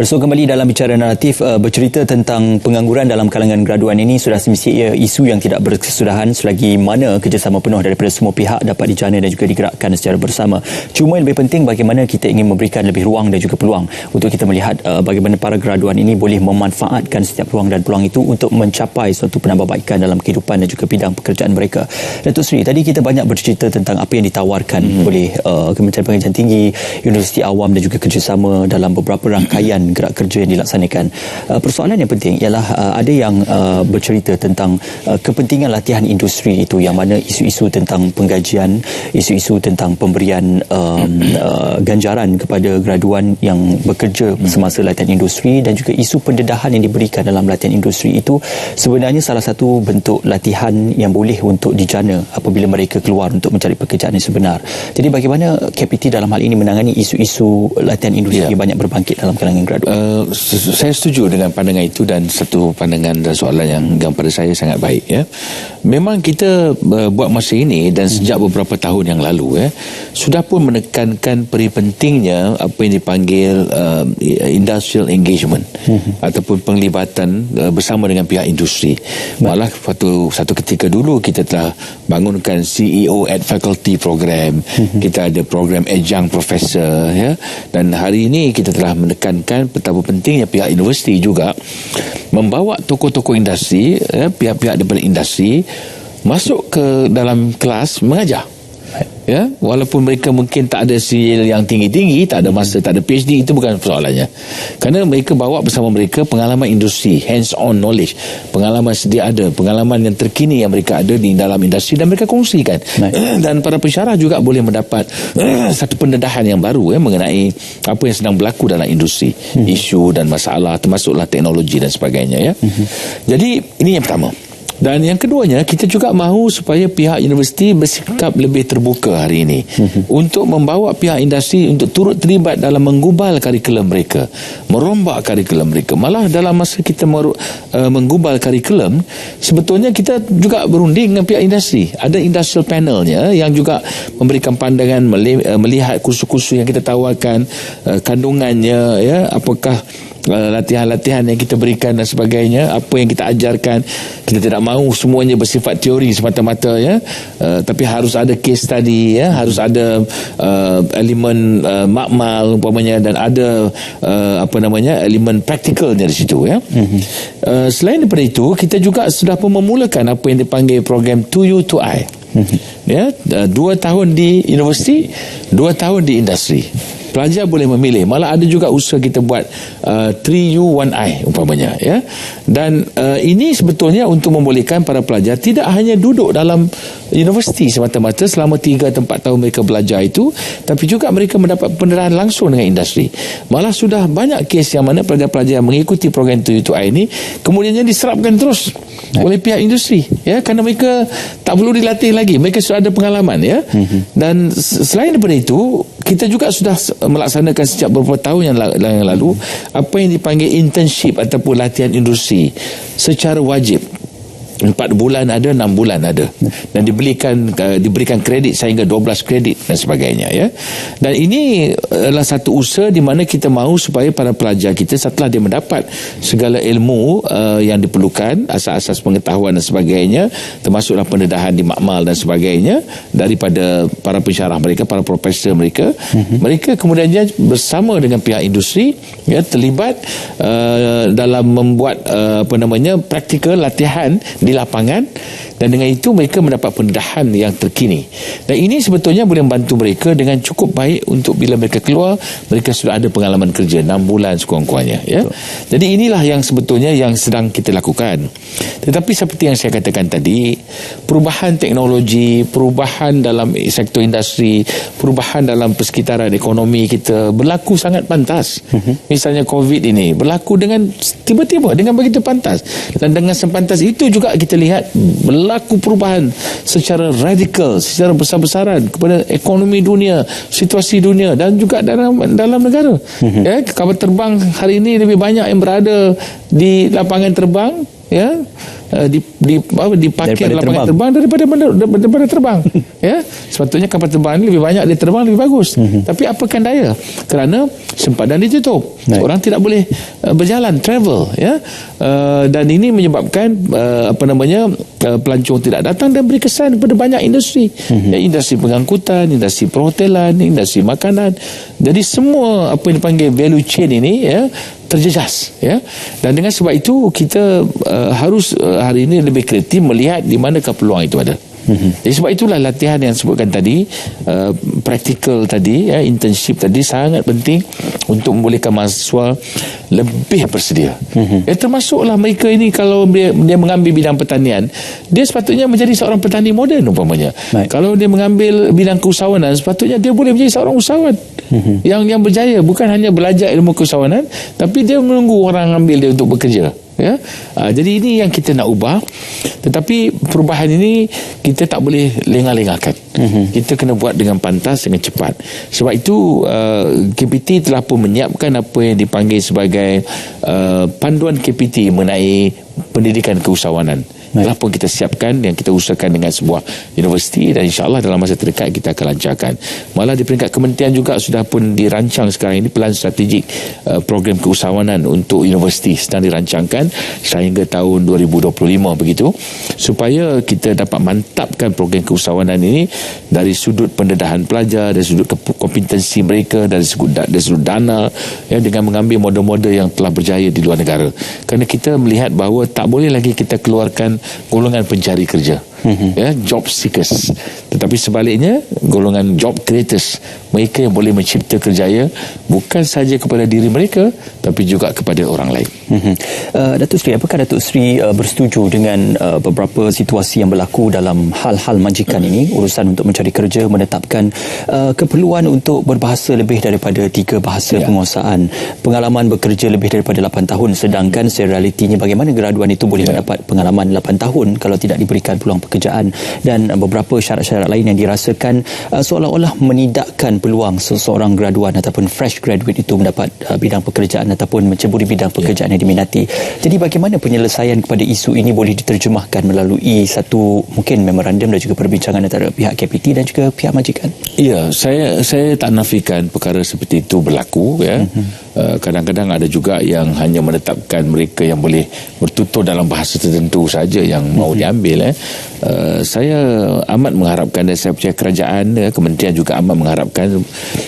Bersua kembali dalam Bicara Naratif, bercerita tentang pengangguran dalam kalangan graduan ini sudah semestinya isu yang tidak berkesudahan selagi mana kerjasama penuh daripada semua pihak dapat dijana dan juga digerakkan secara bersama. Cuma yang lebih penting bagaimana kita ingin memberikan lebih ruang dan juga peluang untuk kita melihat bagaimana para graduan ini boleh memanfaatkan setiap ruang dan peluang itu untuk mencapai suatu penambahbaikan dalam kehidupan dan juga bidang pekerjaan mereka. Datuk Seri, tadi kita banyak bercerita tentang apa yang ditawarkan oleh Kementerian Pengajian Tinggi, Universiti Awam dan juga kerjasama dalam beberapa rangkaian gerak kerja yang dilaksanakan. Persoalan yang penting ialah ada yang bercerita tentang kepentingan latihan industri itu, yang mana isu-isu tentang penggajian, isu-isu tentang pemberian ganjaran kepada graduan yang bekerja semasa latihan industri dan juga isu pendedahan yang diberikan dalam latihan industri itu sebenarnya salah satu bentuk latihan yang boleh untuk dijana apabila mereka keluar untuk mencari pekerjaan yang sebenar. Jadi bagaimana KPT dalam hal ini menangani isu-isu latihan industri yang banyak berbangkit dalam kalangan graduan? Saya setuju dengan pandangan itu, dan satu pandangan dan soalan yang pada saya sangat baik. Memang kita buat masa ini dan sejak beberapa tahun yang lalu sudah pun menekankan peri pentingnya apa yang dipanggil industrial engagement ataupun penglibatan bersama dengan pihak industri. Malah satu ketika dulu kita telah bangunkan CEO at Faculty program, kita ada program adjunct professor, dan hari ini kita telah menekankan betapa pentingnya pihak universiti juga membawa tokoh-tokoh industri, pihak-pihak daripada industri masuk ke dalam kelas mengajar. Walaupun mereka mungkin tak ada skill yang tinggi-tinggi, tak ada masa, tak ada PhD, itu bukan persoalannya. Kerana mereka bawa bersama mereka pengalaman industri, hands-on knowledge, pengalaman sedia ada, pengalaman yang terkini yang mereka ada di dalam industri, dan mereka kongsikan. Dan para pensyarah juga boleh mendapat satu pendedahan yang baru mengenai apa yang sedang berlaku dalam industri, isu dan masalah, termasuklah teknologi dan sebagainya. Jadi ini yang pertama. Dan yang keduanya, kita juga mahu supaya pihak universiti bersikap lebih terbuka hari ini untuk membawa pihak industri untuk turut terlibat dalam menggubal kurikulum mereka, merombak kurikulum mereka. Malah dalam masa kita menggubal kurikulum, sebetulnya kita juga berunding dengan pihak industri. Ada industrial panelnya yang juga memberikan pandangan, melihat kursus-kursus yang kita tawarkan, kandungannya, apakah latihan-latihan yang kita berikan dan sebagainya, apa yang kita ajarkan. Kita tidak mahu semuanya bersifat teori semata-mata, tapi harus ada case study, harus ada elemen makmal umpamanya, dan ada elemen praktikalnya di situ. Selain daripada itu, kita juga sudah pun memulakan apa yang dipanggil program 2U to I. 2 tahun di universiti, 2 tahun di industri. Pelajar boleh memilih. Malah ada juga usaha kita buat 3U 1I umpamanya. Dan ini sebetulnya untuk membolehkan para pelajar tidak hanya duduk dalam universiti semata-mata selama 3 atau 4 tahun mereka belajar itu, tapi juga mereka mendapat pendarahan langsung dengan industri. Malah sudah banyak kes yang mana pelajar-pelajar yang mengikuti program 2U to I ini kemudiannya diserapkan terus oleh pihak industri, kerana mereka tak perlu dilatih lagi, mereka sudah ada pengalaman. Dan selain daripada itu, kita juga sudah melaksanakan sejak beberapa tahun yang lalu apa yang dipanggil internship ataupun latihan industri secara wajib. 4 bulan ada, 6 bulan ada, dan diberikan kredit sehingga 12 kredit dan sebagainya. Dan ini adalah satu usaha di mana kita mahu supaya para pelajar kita setelah dia mendapat segala ilmu yang diperlukan, asas-asas pengetahuan dan sebagainya, termasuklah pendedahan di makmal dan sebagainya daripada para pensyarah mereka, para profesor mereka, mereka kemudiannya bersama dengan pihak industri terlibat dalam membuat praktikal latihan di lapangan, dan dengan itu mereka mendapat pendedahan yang terkini. Dan ini sebetulnya boleh membantu mereka dengan cukup baik untuk bila mereka keluar, mereka sudah ada pengalaman kerja 6 bulan sekurang-kurangnya. Jadi inilah yang sebetulnya yang sedang kita lakukan. Tetapi seperti yang saya katakan tadi, perubahan teknologi, perubahan dalam sektor industri, perubahan dalam persekitaran ekonomi kita berlaku sangat pantas. Misalnya COVID ini berlaku dengan tiba-tiba, dengan begitu pantas, dan dengan sepantas itu juga kita lihat berlaku perubahan secara radikal, secara besar-besaran kepada ekonomi dunia, situasi dunia, dan juga dalam negara. Kapal terbang hari ini lebih banyak yang berada di lapangan terbang dipakai Daripada lapangan terbang daripada terbang. Ya, sepatutnya kapal terbang ni lebih banyak dia terbang lebih bagus. Tapi apakan daya, kerana sempadan ditutup. Orang tidak boleh berjalan, travel, ya. Dan ini menyebabkan pelancong tidak datang dan beri kesan kepada banyak industri. Industri pengangkutan, industri perhotelan, industri makanan. Jadi semua apa yang dipanggil value chain ini, ya, terjejas, ya. Dan dengan sebab itu kita harus hari ini lebih kreatif melihat di manakah peluang itu ada. Jadi sebab itulah latihan yang disebutkan tadi, praktikal tadi, ya, internship tadi sangat penting untuk membolehkan mahasiswa lebih bersedia. Termasuklah mereka ini kalau dia mengambil bidang pertanian, dia sepatutnya menjadi seorang petani moden umpamanya. Kalau dia mengambil bidang keusahawanan, sepatutnya dia boleh menjadi seorang usahawan yang berjaya, bukan hanya belajar ilmu keusahawanan, tapi dia menunggu orang ambil dia untuk bekerja. Ya, jadi ini yang kita nak ubah. Tetapi perubahan ini kita tak boleh lengah-lengahkan. Kita kena buat dengan pantas, dengan cepat. Sebab itu KPT telah pun menyiapkan apa yang dipanggil sebagai panduan KPT mengenai pendidikan keusahawanan. Telah pun kita siapkan yang kita usahakan dengan sebuah universiti, dan insyaAllah dalam masa terdekat kita akan lancarkan. Malah di peringkat kementerian juga sudah pun dirancang sekarang ini pelan strategik program keusahawanan untuk universiti sedang dirancangkan sehingga tahun 2025 begitu, supaya kita dapat mantapkan program keusahawanan ini dari sudut pendedahan pelajar, dari sudut kompetensi mereka, dari sudut dana, ya, dengan mengambil model-model yang telah berjaya di luar negara. Kerana kita melihat bahawa tak boleh lagi kita keluarkan golongan pencari kerja, ya, job seekers, tetapi sebaliknya golongan job creators, mereka yang boleh mencipta kerjaya bukan sahaja kepada diri mereka tapi juga kepada orang lain. Datuk Seri, apakah Datuk Seri bersetuju dengan beberapa situasi yang berlaku dalam hal-hal majikan ini, urusan untuk mencari kerja, menetapkan keperluan untuk berbahasa lebih daripada 3 bahasa penguasaan, pengalaman bekerja lebih daripada 8 tahun, sedangkan realitinya bagaimana graduan itu boleh mendapat pengalaman 8 tahun kalau tidak diberikan peluang pekerjaan, dan beberapa syarat-syarat lain yang dirasakan seolah-olah menidakkan peluang seseorang graduan ataupun fresh graduate itu mendapat bidang pekerjaan ataupun menceburi bidang pekerjaan yang diminati. Jadi bagaimana penyelesaian kepada isu ini boleh diterjemahkan melalui satu mungkin memorandum dan juga perbincangan antara pihak KPT dan juga pihak majikan? Ya, saya tak nafikan perkara seperti itu berlaku, ya. Kadang-kadang ada juga yang hanya menetapkan mereka yang boleh bertutur dalam bahasa tertentu saja yang mau diambil. Saya amat mengharapkan, dan saya percaya kerajaan, kementerian juga amat mengharapkan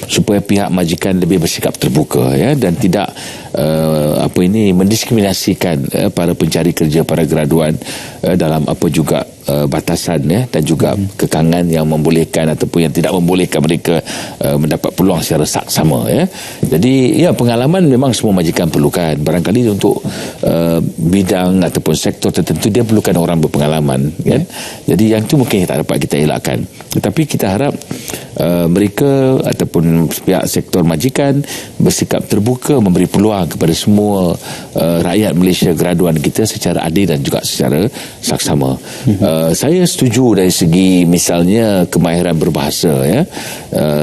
supaya pihak majikan lebih bersikap terbuka, ya, dan tidak mendiskriminasikan para pencari kerja, para graduan dalam apa juga batasan, ya, dan juga kekangan yang membolehkan ataupun yang tidak membolehkan mereka mendapat peluang secara saksama, ya. Jadi ya, pengalaman memang semua majikan perlukan. Barangkali untuk bidang ataupun sektor tertentu dia perlukan orang berpengalaman, kan. Jadi yang itu mungkin tak dapat kita elakkan. Tetapi kita harap mereka ataupun pihak sektor majikan bersikap terbuka, memberi peluang kepada semua rakyat Malaysia, graduan kita secara adil dan juga secara saksama. Saya setuju dari segi misalnya kemahiran berbahasa, ya.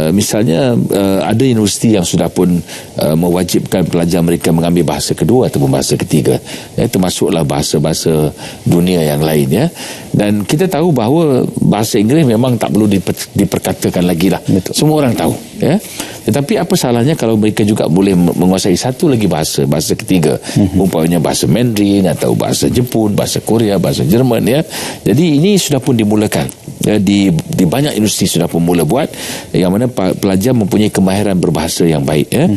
Misalnya ada universiti yang sudah pun mewajibkan pelajar mereka mengambil bahasa kedua ataupun bahasa ketiga, ya, termasuklah bahasa-bahasa dunia yang lain, ya. Dan kita tahu bahawa bahasa Inggeris memang tak perlu diperkatakan lagi lah. Betul. Semua orang tahu, ya. Tetapi apa salahnya kalau mereka juga boleh menguasai satu lagi bahasa ketiga, umpamanya bahasa Mandarin atau bahasa Jepun, bahasa Korea, bahasa Jerman, ya. Jadi ini sudah pun dimulakan, ya, di banyak universiti sudah pun mula buat, yang mana pelajar mempunyai kemahiran berbahasa yang baik, ya.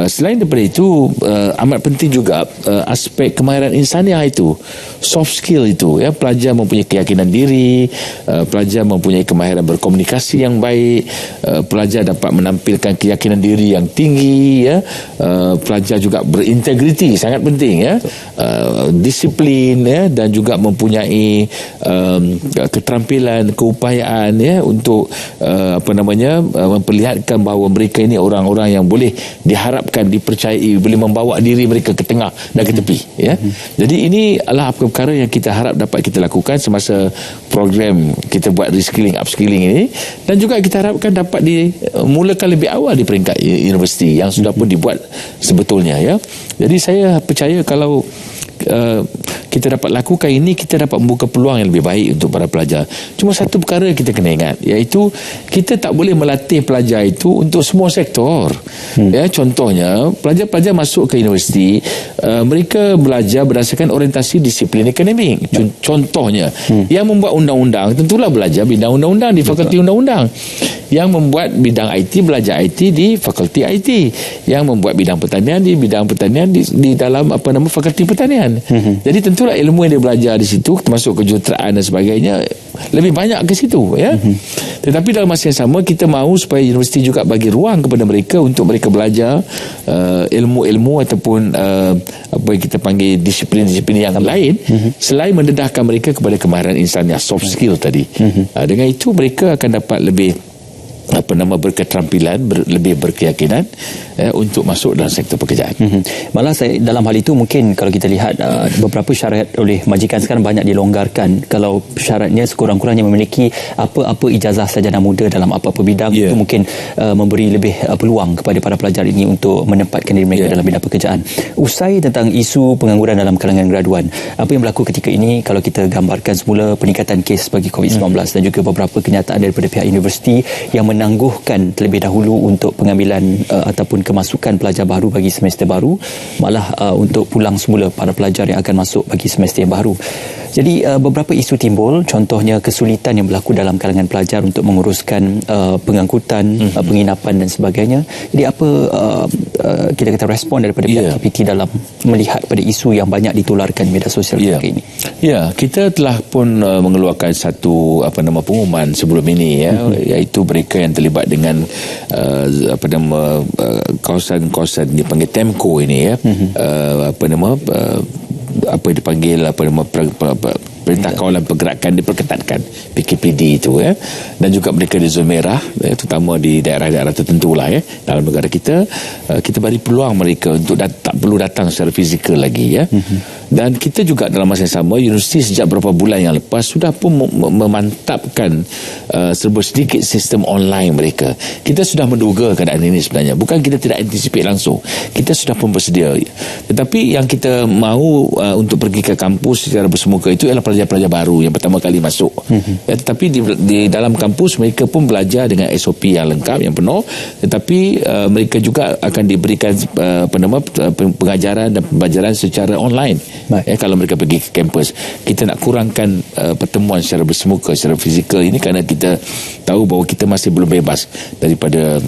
Selain daripada itu, amat penting juga aspek kemahiran insaniah itu, soft skill itu, ya. Pelajar mempunyai keyakinan diri, pelajar mempunyai kemahiran berkomunikasi yang baik, pelajar dapat menampilkan keyakinan diri yang tinggi, ya. Pelajar juga berintegriti, sangat penting, ya. Disiplin, ya, dan juga mempunyai keterampilan, keupayaan, ya, untuk memperlihatkan bahawa mereka ini orang-orang yang boleh diharapkan, dipercayai, boleh membawa diri mereka ke tengah dan ke tepi, ya. Jadi ini adalah perkara yang kita harap dapat kita lakukan semasa program kita buat reskilling, upskilling ini, dan juga kita harapkan dapat dimulakan lebih awal di peringkat universiti yang sudah pun dibuat sebetulnya, ya. Jadi saya percaya kalau kita dapat lakukan ini, kita dapat membuka peluang yang lebih baik untuk para pelajar. Cuma satu perkara kita kena ingat, iaitu kita tak boleh melatih pelajar itu untuk semua sektor. Ya, contohnya pelajar-pelajar masuk ke universiti, mereka belajar berdasarkan orientasi disiplin akademik. Contohnya yang membuat undang-undang tentulah belajar bidang undang-undang di fakulti undang-undang. Yang membuat bidang IT belajar IT di fakulti IT. Yang membuat bidang pertanian di bidang pertanian di dalam fakulti pertanian. Jadi tentulah ilmu yang dia belajar di situ, termasuk kejuruteraan dan sebagainya, lebih banyak ke situ, ya. Tetapi dalam masa yang sama kita mahu supaya universiti juga bagi ruang kepada mereka untuk mereka belajar ilmu-ilmu ataupun apa yang kita panggil disiplin-disiplin yang lain, selain mendedahkan mereka kepada kemahiran insan yang soft skill tadi. Dengan itu mereka akan dapat lebih berketerampilan, lebih berkeyakinan untuk masuk dalam sektor pekerjaan. Malah dalam hal itu mungkin kalau kita lihat beberapa syarat oleh majikan sekarang banyak dilonggarkan. Kalau syaratnya sekurang-kurangnya memiliki apa-apa ijazah sarjana muda dalam apa-apa bidang, itu mungkin memberi lebih peluang kepada para pelajar ini untuk menempatkan diri mereka dalam bidang pekerjaan. Usai tentang isu pengangguran dalam kalangan graduan, apa yang berlaku ketika ini kalau kita gambarkan semula peningkatan kes bagi COVID-19 dan juga beberapa kenyataan daripada pihak universiti yang menangguhkan terlebih dahulu untuk pengambilan ataupun kemasukan pelajar baru bagi semester baru, malah untuk pulang semula para pelajar yang akan masuk bagi semester yang baru. Jadi beberapa isu timbul, contohnya kesulitan yang berlaku dalam kalangan pelajar untuk menguruskan pengangkutan, penginapan dan sebagainya. Jadi apa kita kata respon daripada pihak KPT dalam melihat pada isu yang banyak ditularkan di media sosial ketika ini? Ya, kita telah pun mengeluarkan satu pengumuman sebelum ini, iaitu mereka yang terlibat dengan kawasan-kawasan dipanggil TEMCO ini, apa yang dipanggil Perintah Kawalan Pergerakan diperketatkan, PKPD itu, dan juga mereka di zon merah, terutama di daerah-daerah tertentu lah, dalam negara kita. Kita beri peluang mereka untuk tak perlu datang secara fizikal lagi, dan kita juga dalam masa yang sama, universiti sejak beberapa bulan yang lepas sudah pun memantapkan serba sedikit sistem online mereka. Kita sudah menduga keadaan ini sebenarnya, bukan kita tidak anticipate langsung, kita sudah pun bersedia. Tetapi yang kita mahu untuk pergi ke kampus secara bersemuka itu ialah pelajar-pelajar baru yang pertama kali masuk. Tetapi di dalam kampus mereka pun belajar dengan SOP yang lengkap, yang penuh, tetapi mereka juga akan diberikan pengajaran dan pembelajaran secara online. Kalau mereka pergi ke kampus, kita nak kurangkan pertemuan secara bersemuka, secara fizikal ini, kerana kita tahu bahawa kita masih belum bebas daripada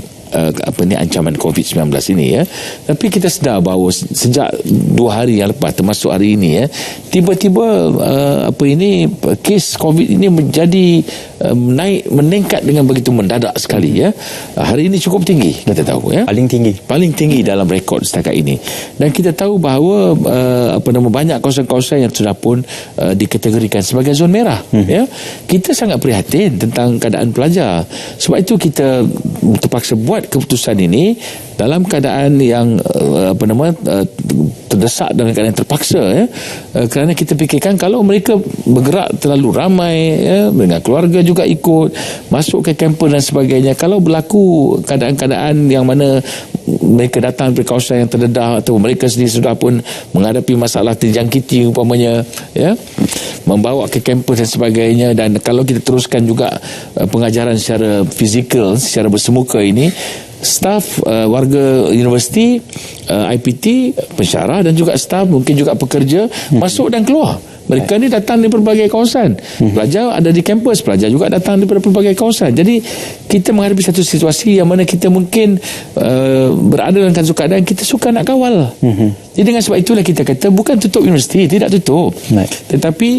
ancaman COVID-19 ini, Tapi kita sedar bahawa sejak 2 hari yang lepas, termasuk hari ini, tiba-tiba kes COVID ini menjadi meningkat dengan begitu mendadak sekali, Hari ini cukup tinggi, kita tahu, paling tinggi dalam rekod setakat ini. Dan kita tahu bahawa banyak kawasan-kawasan yang sudah pun dikategorikan sebagai zon merah, Kita sangat prihatin tentang keadaan pelajar. Sebab itu kita terpaksa buat keputusan ini dalam keadaan yang terdesak, dalam keadaan terpaksa, kerana kita fikirkan kalau mereka bergerak terlalu ramai, dengan keluarga juga ikut masuk ke kampus dan sebagainya, kalau berlaku keadaan-keadaan yang mana mereka datang dari kawasan yang terdedah atau mereka sendiri sudah pun menghadapi masalah terjangkiti umpamanya, membawa ke kampus dan sebagainya, dan kalau kita teruskan juga pengajaran secara fizikal, secara bersemuka ini, staf warga universiti, IPT, pensyarah dan juga staf, mungkin juga pekerja masuk dan keluar. Mereka ni datang dari berbagai kawasan. Pelajar ada di kampus, pelajar juga datang daripada berbagai kawasan. Jadi kita menghadapi satu situasi yang mana kita mungkin berada dalam satu keadaan kita suka nak kawal. Jadi dengan sebab itulah kita kata bukan tutup universiti, tidak tutup. Tetapi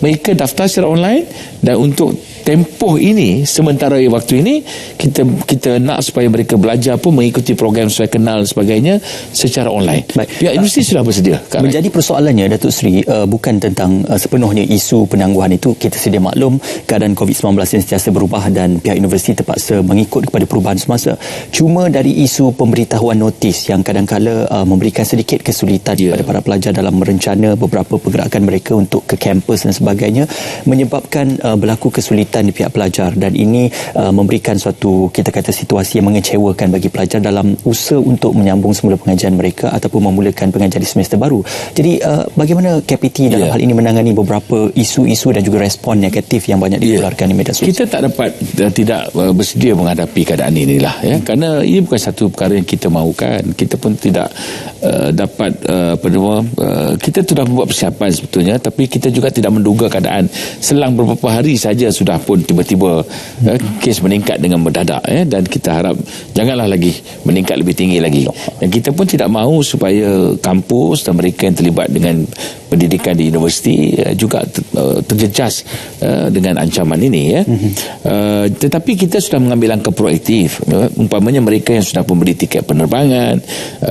mereka daftar secara online, dan untuk tempoh ini, sementara waktu ini, kita nak supaya mereka belajar pun mengikuti program sesuai kenal dan sebagainya secara online. Pihak universiti sudah bersedia. Menjadi persoalannya, Datuk Seri, bukan tentang sepenuhnya isu penangguhan itu. Kita sedia maklum keadaan COVID-19 yang sentiasa berubah dan pihak universiti terpaksa mengikut kepada perubahan semasa. Cuma dari isu pemberitahuan notis yang kadang-kala memberikan sedikit kesulitan kepada para pelajar dalam merencana beberapa pergerakan mereka untuk ke kampus dan sebagainya, menyebabkan berlaku kesulitan jawatan di pihak pelajar, dan ini memberikan suatu, kita kata, situasi yang mengecewakan bagi pelajar dalam usaha untuk menyambung semula pengajian mereka ataupun memulakan pengajian di semester baru. Jadi bagaimana KPT dalam hal ini menangani beberapa isu-isu dan juga respon negatif yang banyak dikeluarkan di media sosial? Kita tak dapat tidak bersedia menghadapi keadaan inilah, ya, kerana ini bukan satu perkara yang kita mahukan. Kita pun tidak dapat kita sudah membuat persiapan sebetulnya, tapi kita juga tidak menduga keadaan selang beberapa hari saja sudah pun tiba-tiba kes meningkat dengan mendadak, dan kita harap janganlah lagi meningkat lebih tinggi lagi. Dan kita pun tidak mahu supaya kampus dan mereka yang terlibat dengan pendidikan di universiti juga terjejas dengan ancaman ini, tetapi kita sudah mengambil langkah proaktif. Umpamanya mereka yang sudah membeli tiket penerbangan,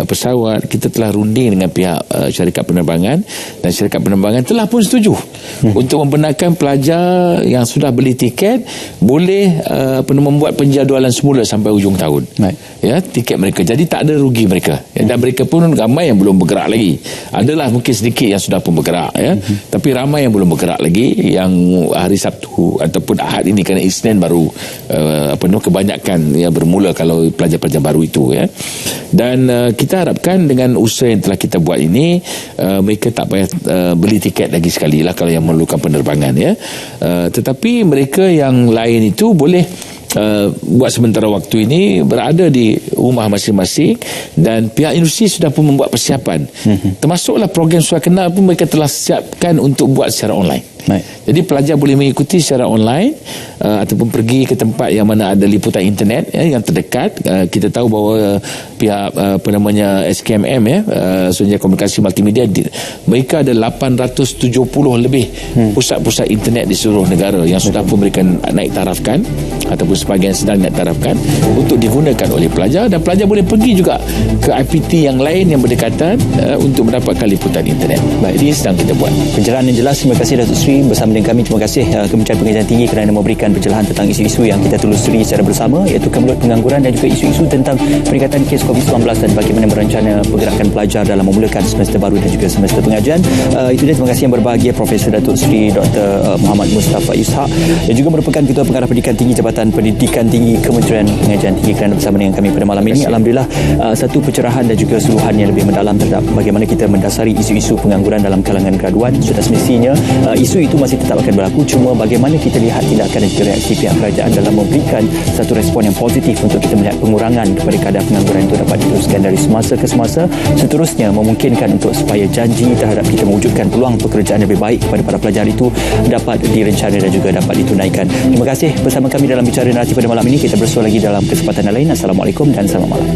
pesawat, kita telah runding dengan pihak syarikat penerbangan, dan syarikat penerbangan telah pun setuju untuk membenarkan pelajar yang sudah beli tiket boleh membuat penjadualan semula sampai hujung tahun, tiket mereka. Jadi tak ada rugi mereka, dan mereka pun ramai yang belum bergerak lagi. Adalah mungkin sedikit yang sudah pun bergerak, tapi ramai yang belum bergerak lagi, yang hari Sabtu ataupun Ahad ini, kerana Isnin baru kebanyakan bermula kalau pelajar-pelajar baru itu, dan kita harapkan dengan usaha yang telah kita buat ini, mereka tak payah beli tiket lagi sekali lah kalau yang memerlukan penerbangan, tetapi mereka yang lain itu boleh buat sementara waktu ini berada di rumah masing-masing, dan pihak universiti sudah pun membuat persiapan, termasuklah program suara kenal pun mereka telah siapkan untuk buat secara online. Jadi pelajar boleh mengikuti secara online ataupun pergi ke tempat yang mana ada liputan internet yang terdekat. Kita tahu bahawa pihak SKMM, Suruhanjaya Komunikasi Multimedia, mereka ada 870 lebih pusat-pusat internet di seluruh negara yang sudah pun mereka naik tarafkan ataupun sebahagian sedang naik tarafkan untuk digunakan oleh pelajar, dan pelajar boleh pergi juga ke IPT yang lain yang berdekatan untuk mendapatkan liputan internet. Ini sedang kita buat. Pencerahan yang jelas. Terima kasih Datuk Sri bersama dengan kami. Terima kasih Kementerian Pengajian Tinggi kerana memberikan pencerahan tentang isu-isu yang kita telusuri secara bersama, iaitu kemelut pengangguran dan juga isu-isu tentang peningkatan kes COVID-19 dan bagaimana berencana pergerakan pelajar dalam memulakan semester baru dan juga semester pengajian. Itu dia. Terima kasih yang berbahagia Profesor Datuk Sri Dr. Muhammad Mustafa Ishak, yang juga merupakan Ketua Pengarah Pendidikan Tinggi Jabatan Pendidikan Tinggi Kementerian Pengajian Tinggi, kerana bersama dengan kami pada malam ini. Alhamdulillah, satu pencerahan dan juga suruhan yang lebih mendalam terhadap bagaimana kita mendasari isu-isu pengangguran dalam kalangan graduan. Sudah semestinya isu itu masih tetap akan berlaku, cuma bagaimana kita lihat tindakan dan juga reaksi pihak kerajaan dalam memberikan satu respon yang positif untuk kita melihat pengurangan kepada kadar pengangguran itu dapat diteruskan dari semasa ke semasa. Seterusnya memungkinkan untuk supaya janji terhadap kita mewujudkan peluang pekerjaan lebih baik kepada para pelajar itu dapat direncana dan juga dapat ditunaikan. Terima kasih bersama kami dalam Bicara Naratif pada malam ini. Kita bersua lagi dalam kesempatan lain. Assalamualaikum dan selamat malam.